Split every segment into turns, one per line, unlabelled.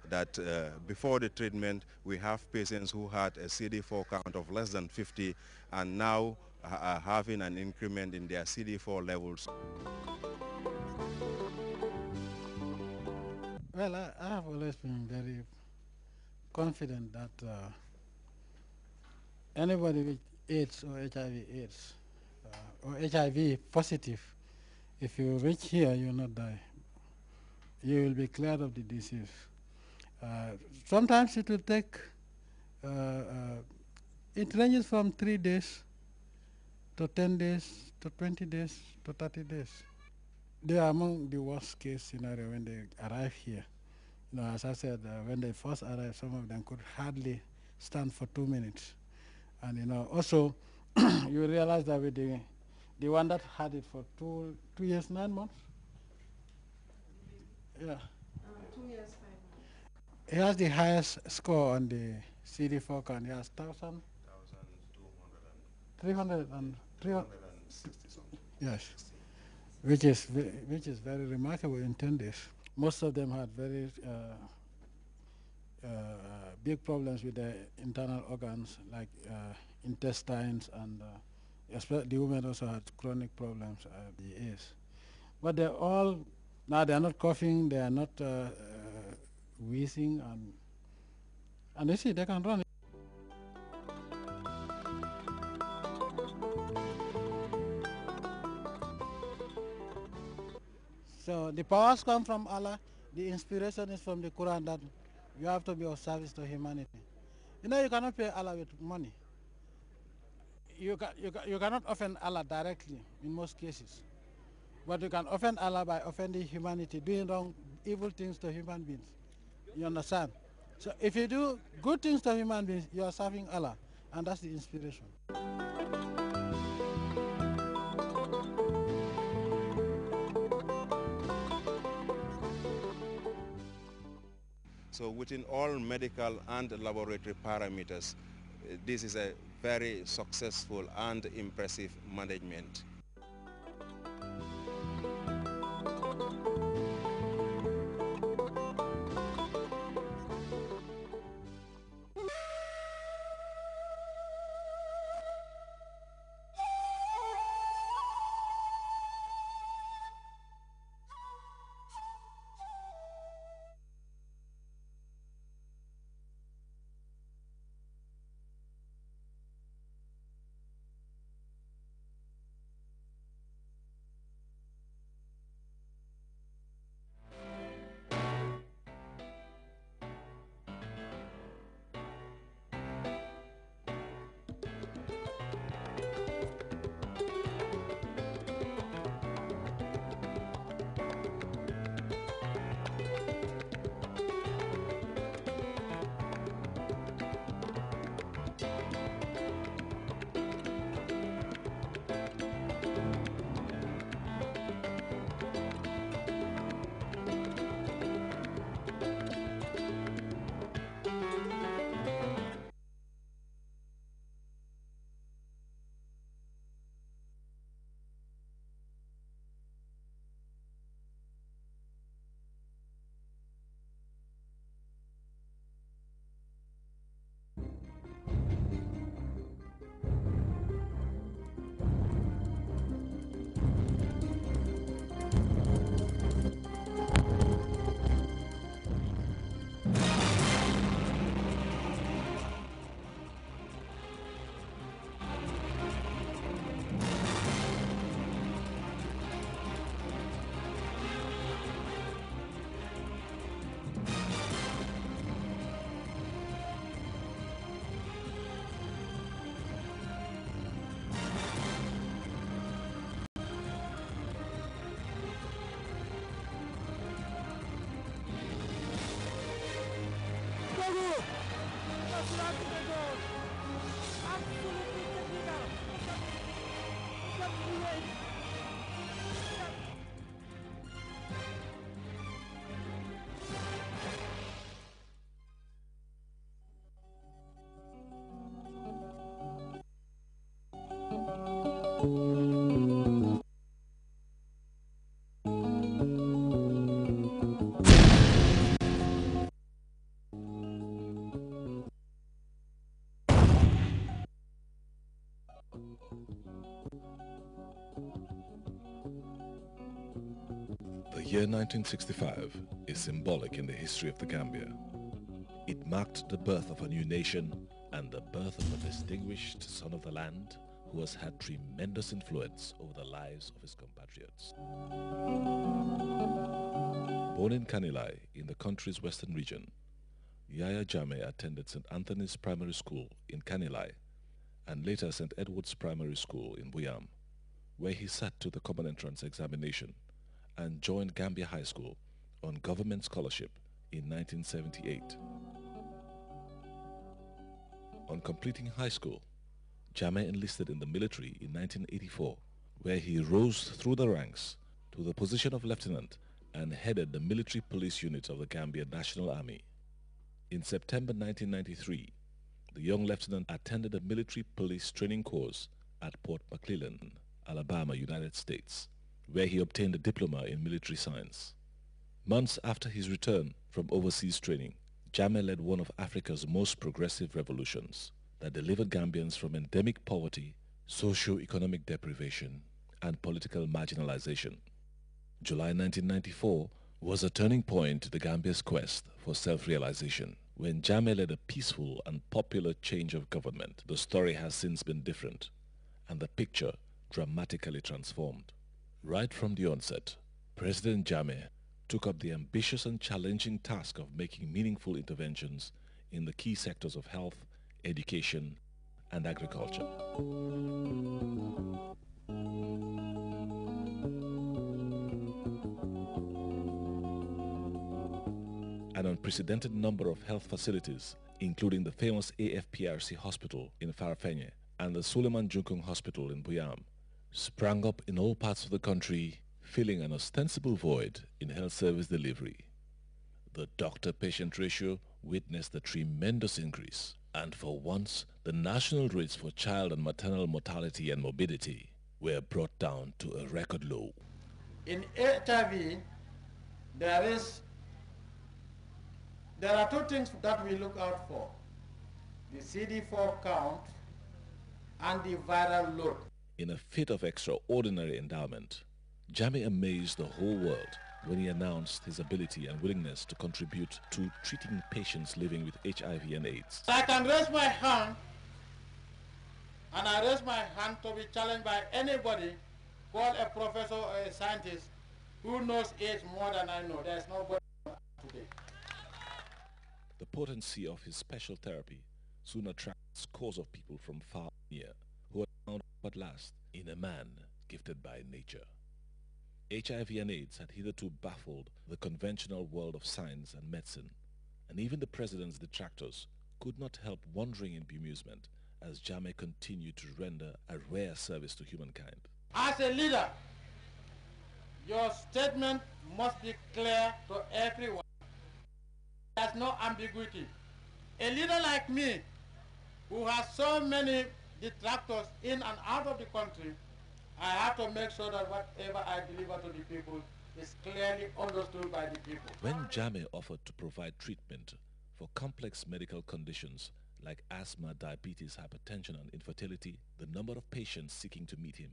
that before the treatment, we have patients who had a CD4 count of less than 50 and now are having an increment in their CD4 levels.
Well, I have always been very confident that anybody with AIDS or HIV/AIDS or HIV positive, if you reach here, you will not die. You will be cleared of the disease. Uh, Sometimes it will take, it ranges from 3 days to 10 days to 20 days to 30 days. They are among the worst case scenario when they arrive here. You know, as I said, when they first arrived, some of them could hardly stand for 2 minutes. And you know, also you realize that with the one that had it for 2 years, 9 months, yeah,
2 years, 5 months.
he has the highest score on the CD4 count. He has 1,300 and 360 something. Yes, which is very remarkable in 10 days. Most of them had very big problems with their internal organs, like intestines, and the women also had chronic problems, the AIDS. But they're all, now they're not coughing, they are not wheezing, and you see, they can run. So the powers come from Allah, the inspiration is from the Quran that you have to be of service to humanity. You know, you cannot pay Allah with money. You cannot offend Allah directly in most cases. But you can offend Allah by offending humanity, doing wrong, evil things to human beings. You understand? So if you do good things to human beings, you are serving Allah, and that's the inspiration.
So within all medical and laboratory parameters, this is a very successful and impressive management.
year 1965 is symbolic in the history of the Gambia. It marked the birth of a new nation and the birth of a distinguished son of the land who has had tremendous influence over the lives of his compatriots. Born in Kanilai in the country's western region, Yaya Jammeh attended St. Anthony's Primary School in Kanilai and later St. Edward's Primary School in Buyam, where he sat to the Common Entrance examination and joined Gambia High School on government scholarship in 1978. On completing high school, Jammeh enlisted in the military in 1984, where he rose through the ranks to the position of lieutenant and headed the military police unit of the Gambia National Army. In September 1993, the young lieutenant attended a military police training course at Port McClellan, Alabama, United States, where he obtained a diploma in military science. Months after his return from overseas training, Jammeh led one of Africa's most progressive revolutions that delivered Gambians from endemic poverty, socio-economic deprivation, and political marginalization. July 1994 was a turning point to the Gambia's quest for self-realization. When Jammeh led a peaceful and popular change of government, the story has since been different, and the picture dramatically transformed. Right from the onset, President Jammeh took up the ambitious and challenging task of making meaningful interventions in the key sectors of health, education, and agriculture. An unprecedented number of health facilities, including the famous AFPRC Hospital in Farafenye and the Suleiman Junkung Hospital in Buyam, sprang up in all parts of the country, filling an ostensible void in health service delivery. The doctor-patient ratio witnessed a tremendous increase, and for once, the national rates for child and maternal mortality and morbidity were brought down to a record low.
In HIV, there are two things that we look out for: the CD4 count and the viral load.
In a fit of extraordinary endowment, Jammeh amazed the whole world when he announced his ability and willingness to contribute to treating patients living with HIV and AIDS.
I can raise my hand, and I raise my hand to be challenged by anybody, call a professor or a scientist, who knows AIDS more than I know. There's nobody today.
The potency of his special therapy soon attracted scores of people from far and near who had found at last in a man gifted by nature. HIV and AIDS had hitherto baffled the conventional world of science and medicine, and even the president's detractors could not help wondering in bemusement as Jammeh continued to render a rare service to humankind.
As a leader, your statement must be clear to everyone. There's no ambiguity. A leader like me, who has so many detractors in and out of the country, I have to make sure that whatever I deliver to the people is clearly understood by the people.
When Jammeh offered to provide treatment for complex medical conditions like asthma, diabetes, hypertension, and infertility, the number of patients seeking to meet him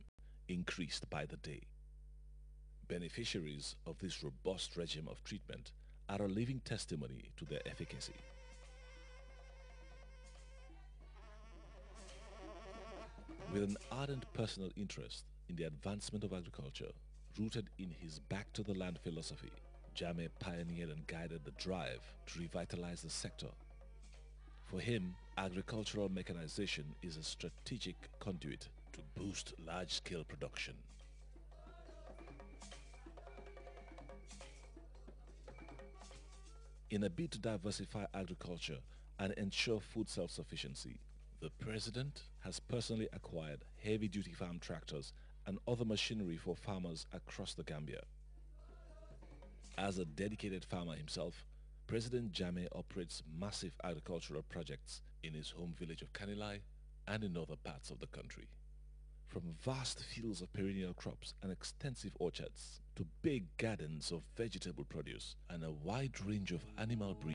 increased by the day. Beneficiaries of this robust regime of treatment are a living testimony to their efficacy. With an ardent personal interest in the advancement of agriculture, rooted in his back-to-the-land philosophy, Jammeh pioneered and guided the drive to revitalize the sector. For him, agricultural mechanization is a strategic conduit to boost large-scale production. In a bid to diversify agriculture and ensure food self-sufficiency, the president has personally acquired heavy-duty farm tractors and other machinery for farmers across the Gambia. As a dedicated farmer himself, President Jammeh operates massive agricultural projects in his home village of Kanilai and in other parts of the country. From vast fields of perennial crops and extensive orchards to big gardens of vegetable produce and a wide range of animal breeds,